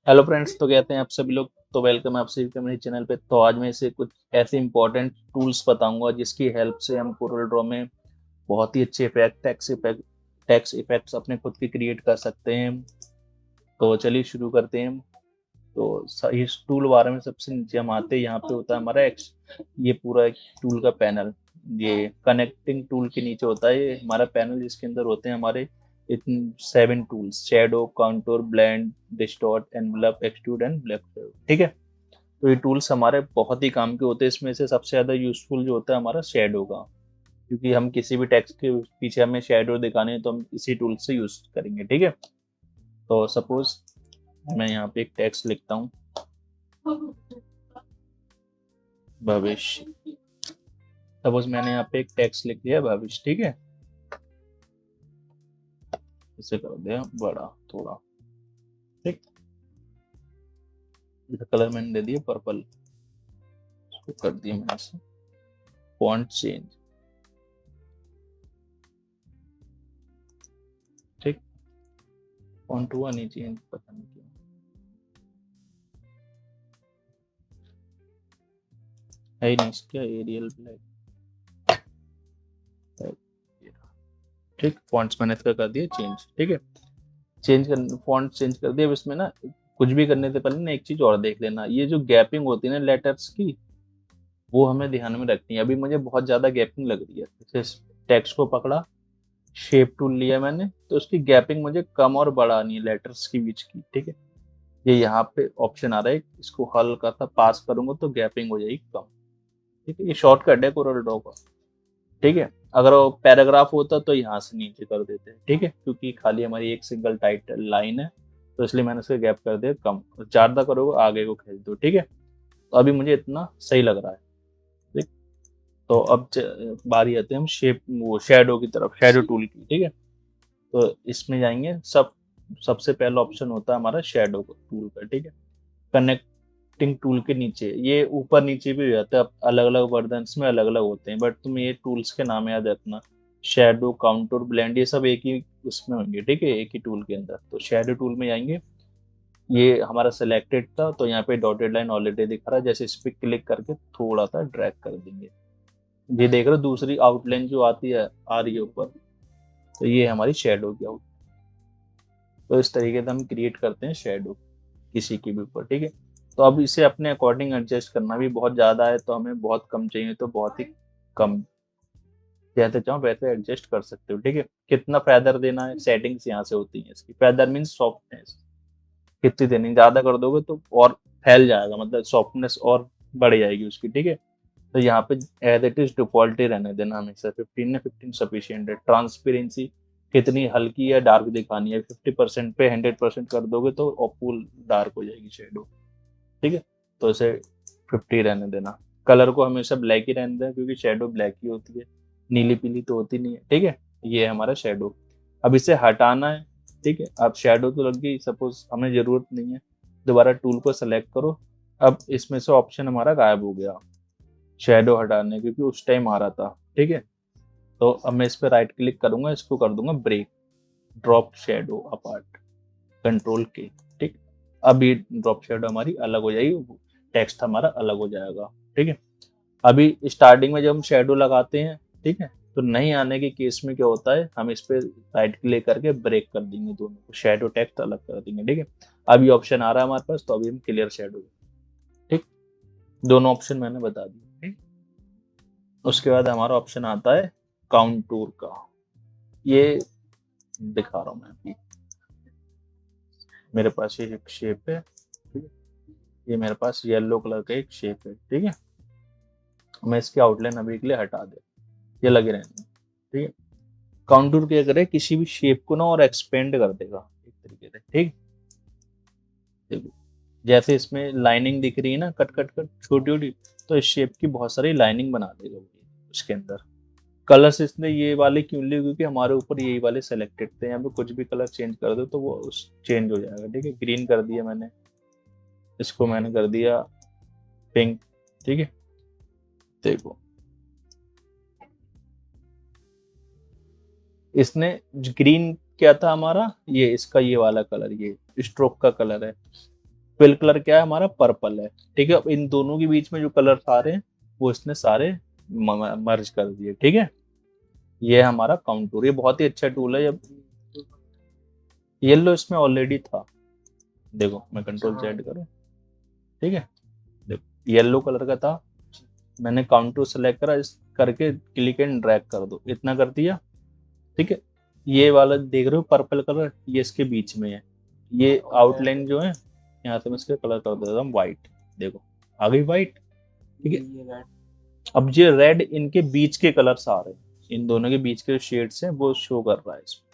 Hello friends, तो कहते हैं आप सभी लोग। तो वेलकम है आप सभी का मेरे चैनल पे। तो आज मैं इसे कुछ ऐसे इंपॉर्टेंट टूल्स बताऊंगा जिसकी हेल्प से हम कोरल ड्रॉ में बहुत ही अच्छे इफेक्ट टेक्स्ट इफेक्ट्स अपने खुद के क्रिएट कर सकते हैं। तो चलिए शुरू करते हैं। तो इस टूल बारे में सबसे नीचे हम आते हैं, यहाँ पे होता है हमारा ये पूरा एक टूल का पैनल। ये कनेक्टिंग टूल के नीचे होता है ये हमारा पैनल, जिसके अंदर होते हैं हमारे 7 tools: shadow, contour, blend, distort, envelope, extrude and black. ठीक है। तो ये टूल्स हमारे बहुत ही काम के होते हैं। इसमें से सबसे ज्यादा यूजफुल जो होता है हमारा शेडो का, क्योंकि हम किसी भी टेक्स्ट के पीछे हमें शेडो दिखाने हैं तो हम इसी टूल से यूज करेंगे। ठीक है। तो सपोज मैं यहाँ पे एक टेक्स्ट लिखता हूँ, भविष्य। सपोज मैंने यहाँ पे एक टेक्स्ट लिख दिया भविष्य। ठीक है। इसे कर दिया बड़ा थोड़ा। ठीक। इसका कलर मैंने दे दिया पर्पल। इसको कर दिया मैंने से फॉन्ट चेंज। ठीक। फॉन्ट हुआ नहीं चेंज, पता नहीं क्यों। है ही नहीं इसका एरियल ब्लैक। ठीक। फॉन्ट्स मैंने इसका कर दिया चेंज। ठीक है। फॉन्ट चेंज कर दिया। अब इसमें ना कुछ भी करने से पहले ना एक चीज और देख लेना, ये जो गैपिंग होती है ना लेटर्स की, वो हमें ध्यान में रखनी है। अभी मुझे बहुत ज्यादा गैपिंग लग रही है। जैसे टेक्स्ट को पकड़ा, शेप टूल लिया मैंने, तो उसकी गैपिंग मुझे कम और बढ़ानी है लेटर्स के बीच की। ठीक है। ये यहाँ पे ऑप्शन आ रहा है, इसको हल्का सा पास करूंगा तो गैपिंग हो जाएगी कम। ठीक है। ये शॉर्टकट है कोरल ड्रॉ का। ठीक है। अगर वो पैराग्राफ होता तो यहाँ से नीचे कर देते हैं। ठीक है। क्योंकि खाली हमारी एक सिंगल टाइटल लाइन है, तो इसलिए मैंने उसका गैप कर दिया कम। ज्यादा करोगे आगे को खींच दो। ठीक है। तो अभी मुझे इतना सही लग रहा है। ठीक। तो अब बारी आती है हम वो शेडो की तरफ, शेडो टूल की। ठीक है। तो इसमें जाएंगे सबसे पहला ऑप्शन होता है हमारा शेडो टूल का। ठीक है। कनेक्टिंग टूल के नीचे, ये ऊपर नीचे भी हो जाता है, अलग अलग वर्जन में अलग अलग होते हैं, बट तुम ये टूल्स के नाम याद रखना। शेडो, काउंटूर, ब्लेंड, ये सब एक ही उसमें होंगे। ठीक है। एक ही टूल के अंदर। तो शेडो टूल में जाएंगे। ये हमारा सिलेक्टेड था तो यहाँ पे डॉटेड लाइन ऑलरेडी दिख रहा है, जैसे इस पे क्लिक करके थोड़ा सा ड्रैग कर देंगे। ये देख रहे हो दूसरी आउटलाइन जो आती है, आ रही है ऊपर, तो ये हमारी शेडो की आउट। तो इस तरीके से हम क्रिएट करते हैं शेडो किसी के भी ऊपर। ठीक है। तो अब इसे अपने अकॉर्डिंग एडजस्ट करना, भी बहुत ज्यादा है तो हमें बहुत कम चाहिए तो बहुत ही कम, जैसे चाहो वैसे एडजस्ट कर सकते हो। ठीक है। कितना फेदर देना है, सेटिंग्स यहाँ से होती है इसकी। फेदर मीन्स सॉफ्टनेस, कितनी देनी, ज्यादा कर दोगे तो और फैल जाएगा, मतलब सॉफ्टनेस और बढ़ जाएगी उसकी। ठीक है। तो यहाँ पे एज इट इज डिफॉल्ट ही रहने देना हमेशा। 15 है, 15 सफिशियंट है। ट्रांसपेरेंसी कितनी हल्की या डार्क दिखानी है, 50% पे 100% कर दोगे तो फुल डार्क हो जाएगी शेडो। ठीक है। तो इसे 50 रहने देना। कलर को हमेशा ब्लैक ही रहने देना, क्योंकि शेडो ब्लैक ही होती है, नीली पीली तो होती नहीं है। ठीक है। ये है हमारा शेडो। अब इसे हटाना है। ठीक है। अब शेडो तो लग गई, सपोज हमें जरूरत नहीं है, दोबारा टूल को सेलेक्ट करो। अब इसमें से ऑप्शन हमारा गायब हो गया शेडो हटाने, क्योंकि उस टाइम आ रहा था। ठीक है। तो अब मैं इस पर राइट क्लिक करूंगा, इसको कर दूंगा break, drop shadow apart, control के। ठीक। अब ये ड्रॉप शेडो हमारी अलग हो जाएगी, टेक्स्ट हमारा अलग हो जाएगा। ठीक है। अभी स्टार्टिंग में जब हम शेडो लगाते हैं, ठीक है, तो नहीं आने के केस में क्या होता है, हम इस पे राइट क्लिक करके ब्रेक कर देंगे, दोनों को शेडो टेक्स्ट अलग कर देंगे। ठीक है। अब ये ऑप्शन आ रहा है हमारे पास, तो अभी हम क्लियर शेडो। ठीक। दोनों ऑप्शन मैंने बता दिए। ठीक। उसके बाद हमारा ऑप्शन आता है काउंटूर का। ये दिखा रहा हूँ मैं अभी। मेरे पास ये एक शेप है। ठीक है। ये मेरे पास येलो कलर का एक शेप है। ठीक है। मैं इसकी आउटलाइन अभी के लिए हटा दे, ये लगे रहने। ठीक है। काउंटूर क्या करे, किसी भी शेप को ना और एक्सपेंड कर देगा एक तरीके से। ठीक। देखो, जैसे इसमें लाइनिंग दिख रही है ना, कट कट कट छोटी छोटी, तो इस शेप की बहुत सारी लाइनिंग बना देगा वो उसके अंदर। कलर्स इसने ये वाले क्यों लिए, क्योंकि हमारे ऊपर यही वाले सेलेक्टेड थे। यहाँ पे कुछ भी कलर चेंज कर दो तो वो उस चेंज हो जाएगा। ठीक है। ग्रीन कर दिया मैंने, इसको मैंने कर दिया पिंक। ठीक है। देखो, इसने ग्रीन क्या था हमारा, ये इसका ये वाला कलर, ये स्ट्रोक का कलर है। फिल कलर क्या है हमारा, पर्पल है। ठीक है, अब इन दोनों के बीच में जो कलर आ रहे हैं वो इसने सारे मर्ज कर दिए। ठीक है, ये है हमारा काउंटूर। ये बहुत ही अच्छा टूल है। जब येलो इसमें ऑलरेडी था, देखो मैं कंट्रोल Z करूँ, ठीक है, देखो येलो कलर का था, मैंने काउंटूर सेलेक्ट करा, इस करके क्लिक एंड ड्रैग कर दो, इतना कर दिया। ठीक है, ये वाला देख रहे हो पर्पल कलर, ये इसके बीच में है, ये आउटलाइन जो है, यहाँ से मैं इसका कलर कर देता हूँ व्हाइट। देखो आ गई व्हाइट। ठीक है, अब ये रेड इनके बीच के कलर्स आ रहे हैं, इन दोनों के बीच के शेड्स हैं वो शो कर रहा है इसमें।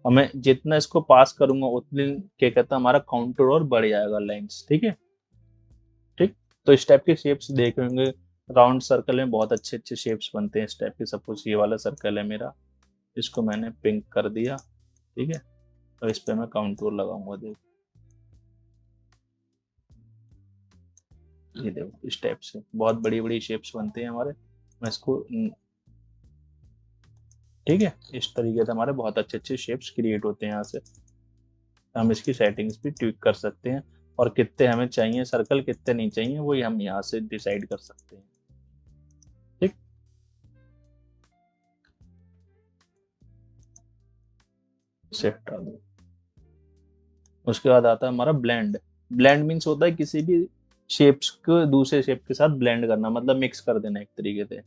और मैं जितना इसको पास करूंगा उतनी क्या कहता है हमारा काउंटर और बढ़ जाएगा लाइंस। ठीक है, ठीक। तो इस टाइप के शेप्स देखे होंगे, राउंड सर्कल में बहुत अच्छे अच्छे शेप्स बनते हैं इस टाइप के। सपोज ये वाला सर्कल है मेरा, इसको मैंने पिंक कर दिया। ठीक है, तो इस पे मैं काउंटूर लगाऊंगा, देखो ये देखो इस टाइप से बहुत बड़ी बड़ी शेप्स बनते हैं हमारे। मैं इसको ठीक है, इस तरीके से हमारे बहुत अच्छे अच्छे शेप्स क्रिएट होते हैं यहाँ से। हम इसकी सेटिंग्स भी ट्विक कर सकते हैं, और कितने हमें चाहिए सर्कल, कितने नहीं चाहिए, वो हम यहाँ से डिसाइड कर सकते हैं। ठीक, सेट कर दो। उसके बाद आता है हमारा ब्लेंड। ब्लेंड मीन्स होता है किसी भी शेप्स को दूसरे शेप के साथ ब्लेंड करना, मतलब मिक्स कर देना एक तरीके से।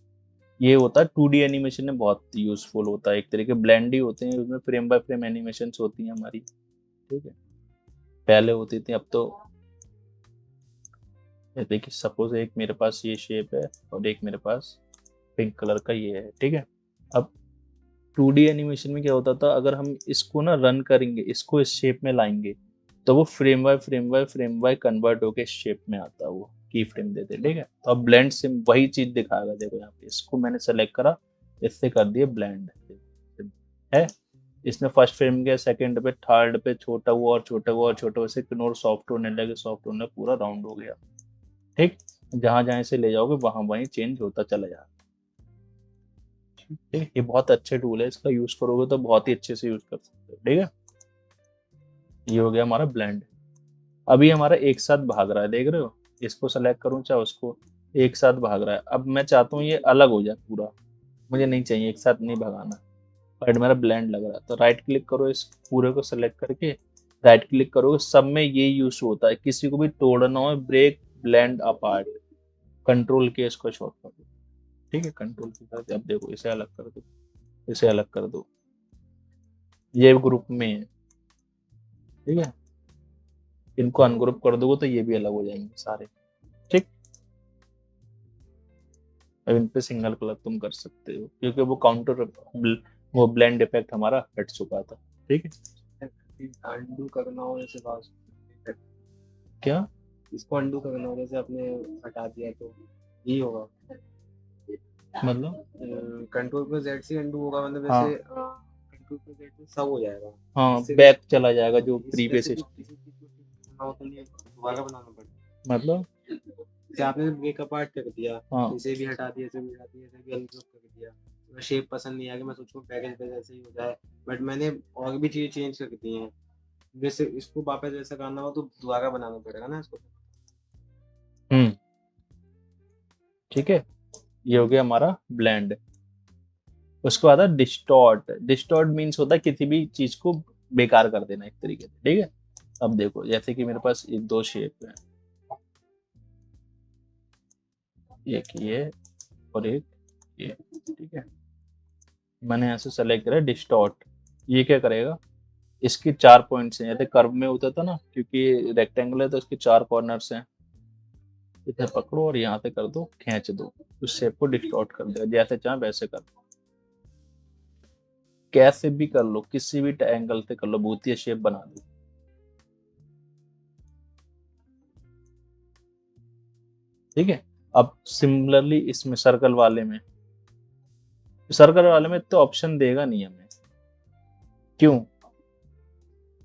ये होता है 2D एनिमेशन में बहुत यूजफुल होता है, एक तरीके ब्लेंड ही होते हैं, उसमें फ्रेम बाय फ्रेम एनिमेशन होती हैं हमारी। ठीक है, पहले होती थी, अब तो देखिए सपोज एक मेरे पास ये शेप है और एक मेरे पास पिंक कलर का ये है। ठीक है, अब 2D एनिमेशन में क्या होता था, अगर हम इसको ना रन करेंगे, इसको इस शेप में लाएंगे, तो वो frame by frame by frame by convert होके इस शेप में आता है, वो की फ्रेम देते। ठीक है, तो अब ब्लेंड से वही चीज दिखाएगा। देखो यहाँ पे इसको मैंने सेलेक्ट करा, इससे कर दिया ब्लेंड है। इसने फर्स्ट फ्रेम के सेकंड पे थर्ड पे छोटा हुआ और छोटा हुआ और छोटा हुआ, से किनोर सॉफ्ट होने लगे, सॉफ्ट होने पूरा राउंड हो गया। ठीक, जहां जहां से ले जाओगे वहां वहीं चेंज होता चला जाएगा। ठीक है, ये बहुत अच्छे टूल है, इसका यूज करोगे तो बहुत ही अच्छे से यूज कर सकते हो। ठीक है, ये हो गया हमारा ब्लेंड। अभी हमारा एक साथ भाग रहा है, देख रहे हो, इसको सेलेक्ट करूं चाहे उसको, एक साथ भाग रहा है। अब मैं चाहता हूँ ये अलग हो जाए पूरा, मुझे नहीं चाहिए, एक साथ नहीं भगाना, बट मेरा ब्लेंड लग रहा है। तो राइट क्लिक करो, इस पूरे को सेलेक्ट करके राइट क्लिक करोगे, सब में ये यूज होता है। किसी को भी तोड़ना हो, ब्रेक ब्लेंड अपार्ट, कंट्रोल के इसको शॉर्ट कर दो। ठीक है, कंट्रोल के साथ अब देखो इसे अलग कर दो, इसे अलग कर दो, ये ग्रुप में है। ठीक है, इनको अनग्रुप कर दोगे तो ये भी अलग हो जाएंगे सारे। ठीक, अब इन पे सिंगल कलर तुम कर सकते हो, क्योंकि वो काउंटर वो ब्लेंड इफेक्ट हमारा हट चुका था। ठीक है, अंडू करना हो जैसे बात, क्या इसको अंडू करना हो जैसे आपने हटा दिया तो यही होगा, मतलब कंट्रोल पे जेड से अंडू होगा, मतलब हाँ वैसे कंट्रोल पे जेड से सब हो जाएगा। हाँ, इससे बैक चला जाएगा जो इस प्रीवियस स्पेसिफिक किसी चीज को करना हो तो ये दोबारा बनाना पड़ेगा। मतलब जैसे आपने ब्रेक अपार्ट कर दिया, हाँ इसे भी हटा दिया, इसे भी हटा दिया, इसे भी अनग्रुप कर दिया, तो शेप पसंद नहीं आ गया, मैं सोचूं पैकेज पे जैसे ही हो जाए, बट मैंने और भी चीजें चेंज कर दी हैं, जैसे इसको वापस जैसा करना हो तो दोबारा बनाना पड़ेगा ना इसको। हम्म, ठीक है, ये हो गया हमारा ब्लेंड। उसके बाद है डिस्टॉर्ट। डिस्टॉर्ट मीन्स होता है किसी भी चीज को बेकार कर देना एक तरीके से। ठीक है, अब देखो जैसे कि मेरे पास ये दो शेप है, एक ये और एक ये। ठीक है, मैंने यहाँ से सेलेक्ट करा डिस्टॉर्ट। ये क्या करेगा, इसकी 4 पॉइंट्स हैं, जैसे कर्व में होता था ना, क्योंकि रेक्टेंगल है तो इसके 4 कॉर्नर्स हैं। इसे पकड़ो और यहाँ से कर दो, खींच दो, उस शेप को डिस्टॉर्ट कर देगा, जैसे चाहे वैसे कर दो। कैसे भी कर लो, किसी भी एंगल से कर लो, भूतिया शेप बना दो। ठीक है, अब सिमिलरली इसमें सर्कल वाले में तो ऑप्शन देगा नहीं हमें, क्यों,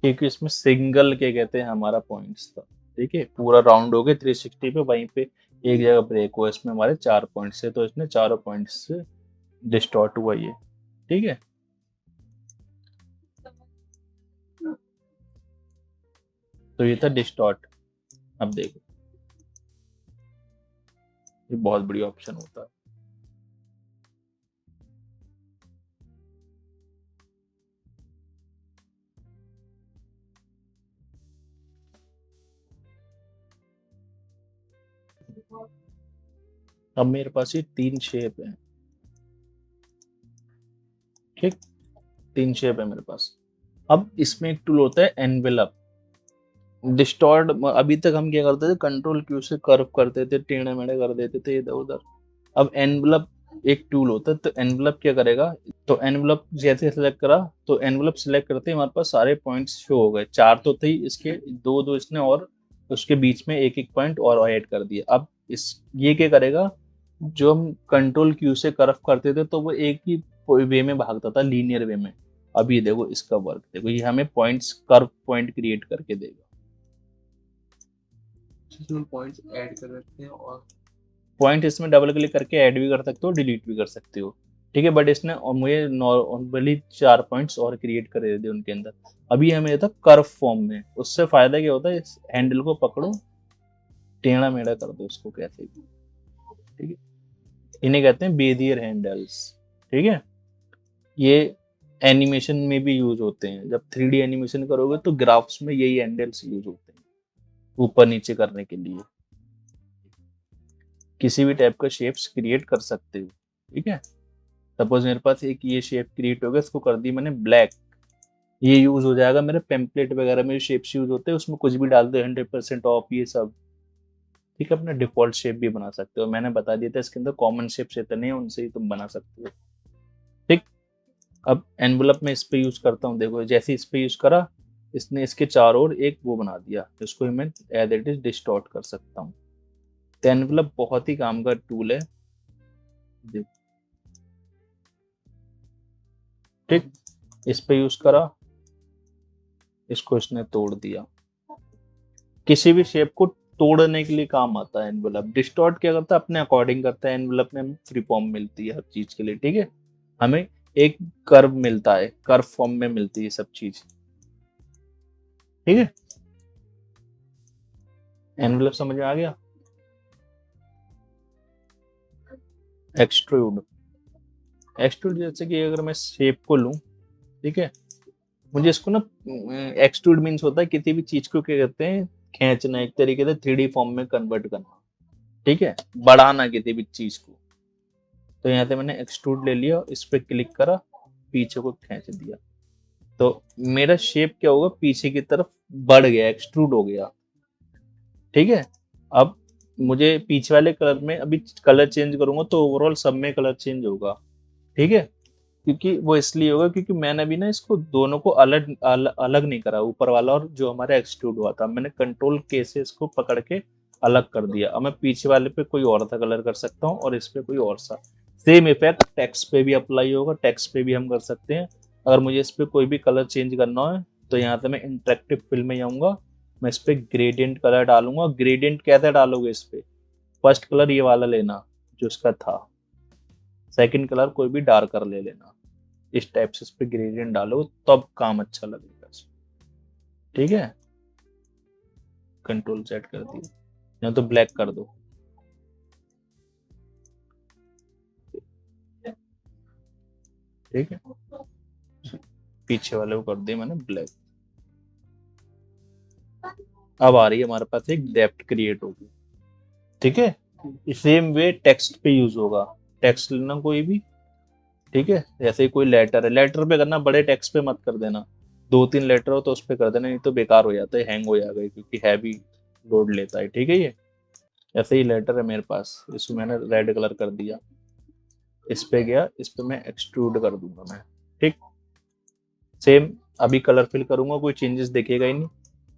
क्योंकि इसमें सिंगल के कहते हैं हमारा पॉइंट्स था। ठीक है, पूरा राउंड हो गया 360 पे, वहीं पे एक जगह ब्रेक हुआ, इसमें हमारे 4 पॉइंट्स है, तो इसने चारों पॉइंट्स से डिस्टॉर्ट हुआ ये। ठीक है, तो ये था डिस्टॉर्ट। अब देखो, ये बहुत बढ़िया ऑप्शन होता है। अब मेरे पास ये 3 शेप है, ठीक, 3 शेप है मेरे पास। अब इसमें एक टूल होता है एनवेलप, डिस्टॉर्ट। अभी तक हम क्या करते थे, कंट्रोल क्यू से कर्व करते थे, टेढ़े मेढ़े कर देते थे इधर उधर। अब एनवलप एक टूल होता है, तो एनवलप क्या करेगा, तो एनवलप जैसे सेलेक्ट करा, तो एनवलप सेलेक्ट करते ही हमारे पास सारे पॉइंट्स शो हो गए। 4 तो थे ही, इसके दो दो इसने और उसके बीच में एक एक पॉइंट और ऐड कर दिया। अब इस ये क्या करेगा, जो हम कंट्रोल क्यू से कर्व करते थे तो वो एक ही वे में भागता था, लीनियर वे में। अब ये देखो इसका वर्क देखो, ये हमें पॉइंट्स, कर्व पॉइंट क्रिएट करके देगा। इसमें पॉइंट्स ऐड कर सकते हैं और पॉइंट इसमें डबल क्लिक करके ऐड भी कर सकते हो, डिलीट भी कर सकते हो, ठीक है। बट इसने और मुझे नॉर्मली 4 पॉइंट्स और क्रिएट कर दे दिए उनके अंदर। अभी हमें था कर्व फॉर्म में, उससे फायदा क्या होता है, इस हैंडल को पकड़ो, टेढ़ा मेढ़ा कर दो इसको कैसे भी, ठीक है। इन्हें कहते हैं बेजियर हैंडल्स, ठीक है। ये एनिमेशन में भी यूज होते हैं, जब 3D एनिमेशन करोगे तो ग्राफ्स में यही हैंडल्स यूज होते हैं, ऊपर नीचे करने के लिए। किसी भी टाइप का शेप्स क्रिएट कर सकते हो, ठीक है। सपोज मेरे पास एक ये शेप क्रिएट हो गया, इसको कर दी मैंने ब्लैक, ये यूज हो जाएगा मेरे पेम्पलेट वगैरह में, शेप्स यूज होते हैं उसमें कुछ भी डाल दो, 100% ऑफ ये सब, ठीक है। अपना डिफॉल्ट शेप भी बना सकते हो, मैंने बता दिया था इसके अंदर कॉमन शेप्स इतने हैं, उनसे ही तुम बना सकते हो, ठीक। अब एनवलप में इस पे यूज करता हूँ, देखो जैसे इस पे यूज करा, इसने इसके चारों ओर एक वो बना दिया, इसको ही मैं एज इट इज डिस्टॉर्ट कर सकता हूँ। तो एनवलप बहुत ही काम का टूल है, ठीक। इस पे यूज करा, इसको इसने तोड़ दिया। किसी भी शेप को तोड़ने के लिए काम आता है एनवलप। डिस्टॉर्ट क्या करता है, अपने अकॉर्डिंग करता है। एनवलप में हमें फ्री फॉर्म मिलती है हर चीज के लिए, ठीक है। हमें एक कर्व मिलता है, कर्व फॉर्म में मिलती है सब चीज, ठीक है। एनवलप समझ में आ गया। एक्सट्रूड, एक्सट्रूड जैसे कि अगर मैं शेप को लूं, ठीक है, मुझे इसको ना, एक्सट्रूड मीन्स होता है किसी भी चीज को क्या कहते हैं, खींचना, एक तरीके से 3D फॉर्म में कन्वर्ट करना, ठीक है, बढ़ाना किसी भी चीज को। तो यहाँ से मैंने एक्सट्रूड ले लिया, इस पे क्लिक करा, पीछे को खींच दिया, तो मेरा शेप क्या होगा, पीछे की तरफ बढ़ गया, एक्सट्रूड हो गया, ठीक है। अब मुझे पीछे वाले कलर में अभी कलर चेंज करूंगा तो ओवरऑल सब में कलर चेंज होगा, ठीक है। क्योंकि वो इसलिए होगा क्योंकि मैंने अभी ना इसको दोनों को अलग नहीं करा, ऊपर वाला और जो हमारा एक्सट्रूड हुआ था, मैंने कंट्रोल के से इसको पकड़ के अलग कर दिया। अब मैं पीछे वाले पे कोई और सा कलर कर सकता हूँ और इस पे कोई और सा। सेम इफेक्ट टेक्स्ट पे भी अप्लाई होगा, टेक्स्ट पे भी हम कर सकते हैं। अगर मुझे इस पे कोई भी कलर चेंज करना है तो यहाँ से मैं इंटरेक्टिव फिल में जाऊंगा, मैं इस पे ग्रेडियंट कलर डालूंगा। ग्रेडियंट कैसे डालोगे इस पे, फर्स्ट कलर ये वाला लेना जो इसका था, सेकंड कलर कोई भी डार्कर ले लेना, इस टाइप से इस पे ग्रेडियंट डालो तब काम अच्छा लगेगा, ठीक है। कंट्रोल सेट कर दिया, या तो ब्लैक कर दो, ठीक है। पीछे वाले को कर दिया मैंने ब्लैक। अब आ रही है हमारे पास एक डेप्थ क्रिएट होगी, ठीक है। सेम वे टेक्स्ट पे यूज होगा, टेक्स्ट लेना कोई भी, ठीक है। जैसे कोई लेटर है, लेटर पे करना, बड़े टेक्स्ट पे मत कर देना, 2-3 लेटर हो तो उस पे कर देना, नहीं तो बेकार हो जाता है, हैंग हो जाएगा क्योंकि हैवी लोड लेता है, ठीक है। ये ऐसे ही लेटर है मेरे पास, इसको मैंने रेड कलर कर दिया, इस पे गया, इस पे मैं एक्सट्रूड कर दूंगा मैं, ठीक। सेम अभी कलर फिल करूंगा, कोई चेंजेस दिखेगा ही नहीं,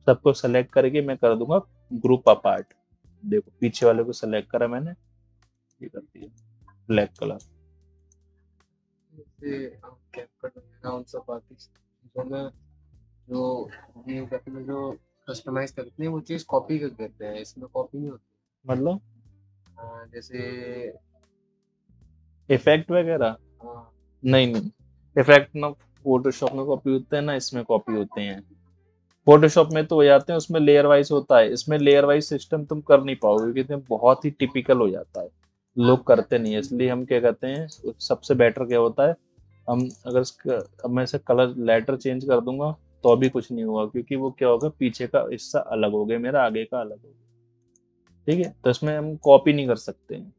सबको सेलेक्ट करके मैं कर दूंगा ग्रुप अपार्ट। देखो पीछे वाले को सेलेक्ट करा मैंने, ये कर दिया ब्लैक कलर। जैसे हम कैपकट वगैरह उन सब बाकी चीज़ों में जो ये करते हैं, जो कस्टमाइज करते हैं वो चीज़ कॉपी कर देते हैं, इसमें कॉपी नहीं होती। मतलब जैसे इफेक्ट वगैरह, हाँ, नहीं नहीं, इफेक्ट ना फोटोशॉप में कॉपी होते हैं ना इसमें कॉपी होते हैं, फोटोशॉप में तो हो जाते हैं, उसमें लेयर वाइज होता है, इसमें लेयर वाइज सिस्टम तुम कर नहीं पाओगे क्योंकि इसमें बहुत ही टिपिकल हो जाता है, लोग करते नहीं है। इसलिए हम क्या कहते हैं, सबसे बेटर क्या होता है, हम अगर अब मैं इसे कलर लेटर चेंज कर दूंगा तो अभी कुछ नहीं होगा, क्योंकि वो क्या होगा, पीछे का हिस्सा अलग हो गया मेरा, आगे का अलग हो गया। ठीक है, तो इसमें हम कॉपी नहीं कर सकते हैं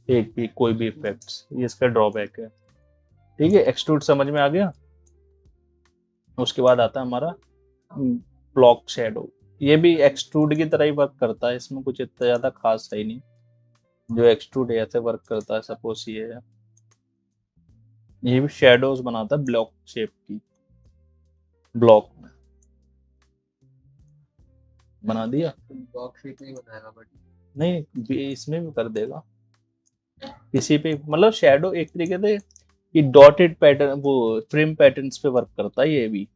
एक भी कोई भी इफेक्ट्स, ये इसका ड्रॉबैक है। ठीक है, एक्सट्रूड समझ में आ गया। उसके बाद आता है हमारा ब्लॉक शेडो। ये भी एक्सट्रूड की तरह ही वर्क करता है, इसमें कुछ इतना ज्यादा खास है ही नहीं। जो एक्सट्रूड है ऐसे वर्क करता है, सपोज ये भी शेडोज बनाता है ब्लॉक शेप की, ब्लॉक में बना दिया। बॉक्स शेप नहीं बनाएगा बट नहीं, इसमें भी कर देगा किसी पे, मतलब शेडो एक तरीके से ये डॉटेड पैटर्न, वो ट्रिम पैटर्न्स पे वर्क करता है ये भी।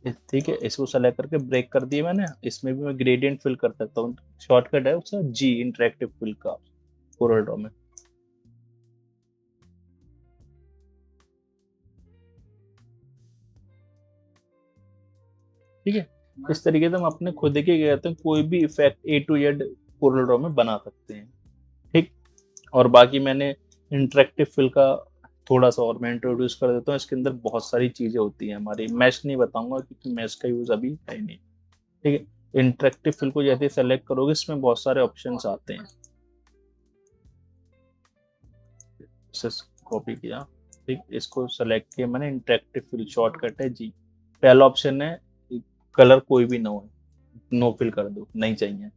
ठीक है, इसको सेलेक्ट करके ब्रेक कर दिया मैंने, इसमें भी मैं ग्रेडियंट फिल कर सकता हूँ, शॉर्टकट है उसका जी, इंटरेक्टिव फिल का, कोरल ड्रॉ में। ठीक है, इस तरीके से हम अपने खुद के क्या कहते हैं, कोई भी effect A to Z Corel Draw में बना सकते हैं। ठीक, और बाकी मैंने इंटरेक्टिव फिल का थोड़ा सा और मैं इंट्रोड्यूस कर देता हूँ। इसके अंदर बहुत सारी चीजें होती हैं हमारी, मैश नहीं बताऊंगा क्योंकि मैश का यूज अभी है नहीं। ठीक है, इंटरेक्टिव फिल को जैसे सेलेक्ट करोगे इसमें बहुत सारे ऑप्शंस आते हैं, इसे कॉपी किया। ठीक, इसको सेलेक्ट किया मैंने, इंटरेक्टिव फिल शॉर्टकट है जी। पहला ऑप्शन है कलर कोई भी ना हो, नो फिल कर दो, नहीं चाहिए।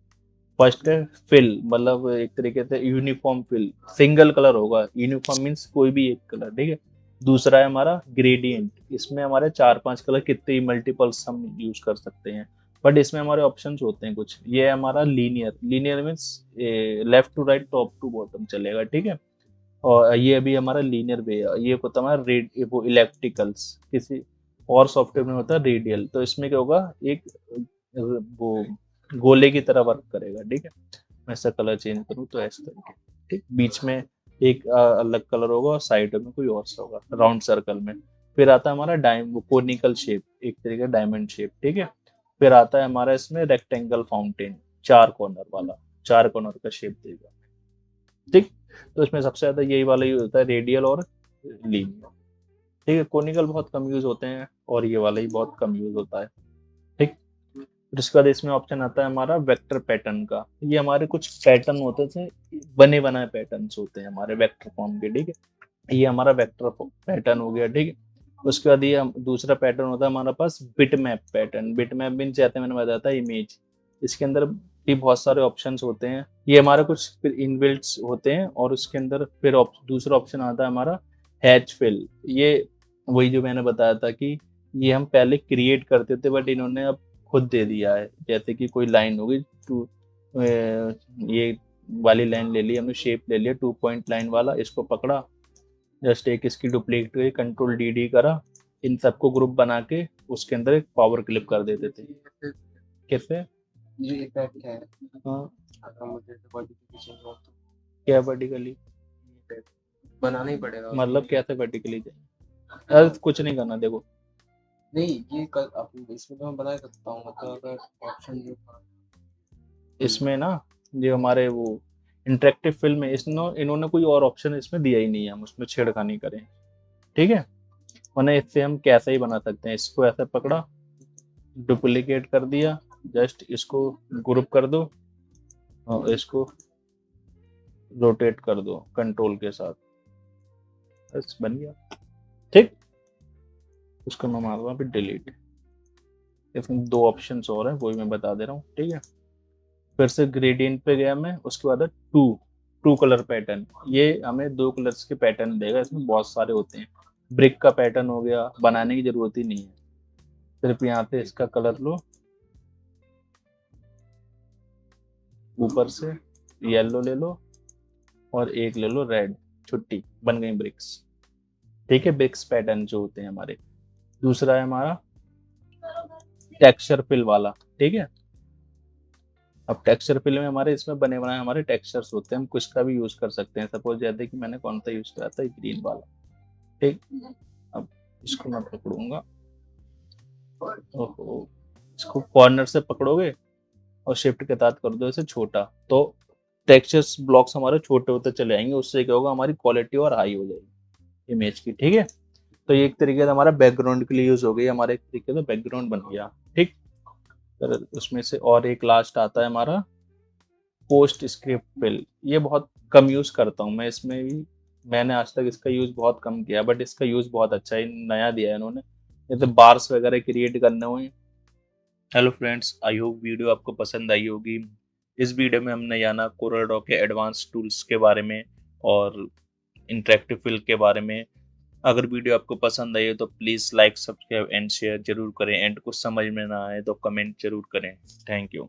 फर्स्ट है फिल, मतलब एक तरीके से यूनिफॉर्म फिल, सिंगल कलर होगा, यूनिफॉर्म मीन्स कोई भी एक कलर। ठीक है, दूसरा है हमारा ग्रेडियंट, इसमें हमारे 4-5 कलर कितने मल्टीपल्स हम यूज कर सकते हैं, बट इसमें हमारे ऑप्शंस होते हैं कुछ। ये है हमारा linear, linear means left to right, top to bottom चलेगा। ठीक है, और ये अभी हमारा लीनियर वे है, ये होता है हमारा रेड, वो इलेक्ट्रिकल्स, किसी और सॉफ्टवेयर में होता है रेडियल। तो इसमें क्या होगा, एक वो गोले की तरह वर्क करेगा। ठीक है, मैं इसका कलर चेंज करूँ तो ऐसे करके, ठीक, बीच में एक अलग कलर होगा और साइड में कोई और सा होगा राउंड सर्कल में। फिर आता है हमारा वो कोनिकल शेप, एक तरीके का डायमंड शेप। ठीक है, फिर आता है हमारा इसमें रेक्टेंगल फाउंटेन, 4 कॉर्नर वाला, 4 कॉर्नर का शेप देगा। ठीक, तो इसमें सबसे ज्यादा यही वाला यूज होता है, रेडियल और लीनियर। ठीक है, कोनिकल बहुत कम यूज होते हैं और ये वाला ही बहुत कम यूज होता है। ठीक, फिर उसके बाद इसमें ऑप्शन आता है हमारा वेक्टर पैटर्न का। ये हमारे कुछ पैटर्न होते थे, बने बनाए पैटर्न्स होते हैं हमारे वेक्टर फॉर्म के। ठीक है, ये हमारा वेक्टर पैटर्न हो गया। ठीक है, उसके बाद ये दूसरा पैटर्न होता है हमारे पास bit map pattern. Bit map mean चाहते मैंने बताया था इमेज, इसके अंदर भी बहुत सारे ऑप्शंस होते हैं, ये हमारे कुछ फिर इनबिल्ट्स होते हैं। और उसके अंदर फिर दूसरा ऑप्शन आता है हमारा हैच फिल। ये वही जो मैंने बताया था कि ये हम पहले क्रिएट करते थे बट इन्होंने अब खुद दे दिया है। जैसे कि कोई लाइन होगी टू, ये वाली लाइन ले ली हमने, शेप ले लिया 2 पॉइंट लाइन वाला, इसको पकड़ा, जस्ट एक इसकी डुप्लीकेट कंट्रोल डी करा, इन सबको ग्रुप बना के उसके अंदर एक पावर क्लिप कर देते थे। कैसे? ये इफेक्ट है, हाँ, अगर मुझे मॉडिफिकेशन हो तो क्या वर्टिकली बनाना ही पड़ेगा। मतलब कैसे वर्टिकली चाहिए? अरे कुछ नहीं करना, देखो नहीं, ये कल इसमें तो मैं बना सकता हूँ, मतलब अगर ऑप्शन जो इसमें ना, जो हमारे वो इंटरेक्टिव फिल्म है, इन्होंने कोई और ऑप्शन इसमें दिया ही नहीं है, हम उसमें छेड़खानी करें। ठीक है, वरना इससे हम कैसे ही बना सकते हैं, इसको ऐसे पकड़ा, डुप्लीकेट कर दिया, जस्ट इसको ग्रुप कर दो और इसको रोटेट कर दो कंट्रोल के साथ, बस बन गया। ठीक, उसको मैं मार रहा हूँ डिलीट। इसमें 2 ऑप्शंस और हैं, वही मैं बता दे रहा हूँ। ठीक है, फिर से ग्रेडियंट पे गया मैं, उसके बाद है टू कलर पैटर्न। ये हमें 2 कलर्स के पैटर्न देगा, इसमें बहुत सारे होते हैं। ब्रिक का पैटर्न हो गया, बनाने की जरूरत ही नहीं है, सिर्फ यहाँ पे इसका कलर लो, ऊपर से येलो ले लो और एक ले लो रेड, छुट्टी, बन गई ब्रिक्स। ठीक है, ब्रिक्स पैटर्न जो होते हैं हमारे। दूसरा है हमारा टेक्सचर फिल वाला। ठीक है, अब टेक्सचर फिल में हमारे इसमें बने बनाए हमारे टेक्सचर्स होते हैं, हम कुछ का भी यूज कर सकते हैं। सपोज जैसे कि मैंने कौन सा यूज करा था, ग्रीन वाला। ठीक, अब इसको मैं पकड़ूंगा, ओहो, इसको कॉर्नर से पकड़ोगे और शिफ्ट के साथ कर दो इसे छोटा, तो टेक्सचर्स ब्लॉक्स हमारे छोटे होते चले जाएंगे। उससे क्या होगा, हमारी क्वालिटी और हाई हो जाएगी इमेज की। ठीक है, तो ये एक तरीके से हमारा बैकग्राउंड के लिए यूज हो गई, हमारा एक तरीके से बैकग्राउंड बन गया। ठीक, फिर उसमें से और एक लास्ट आता है हमारा पोस्ट स्क्रिप्ट फिल। ये बहुत कम यूज करता हूँ मैं, इसमें भी मैंने आज तक इसका यूज बहुत कम किया, बट इसका यूज बहुत अच्छा है, नया दिया है इन्होंने, जैसे बार्स वगैरह क्रिएट करने हुए। Hello friends, I hope video आपको पसंद आई होगी। इस वीडियो में हमने जाना कोरल ड्रॉ के एडवांस टूल्स के बारे में और इंटरेक्टिव फिल के बारे में। अगर वीडियो आपको पसंद आई हो तो please like, subscribe and share जरूर करें, एंड कुछ समझ में ना आए तो कमेंट जरूर करें। Thank you.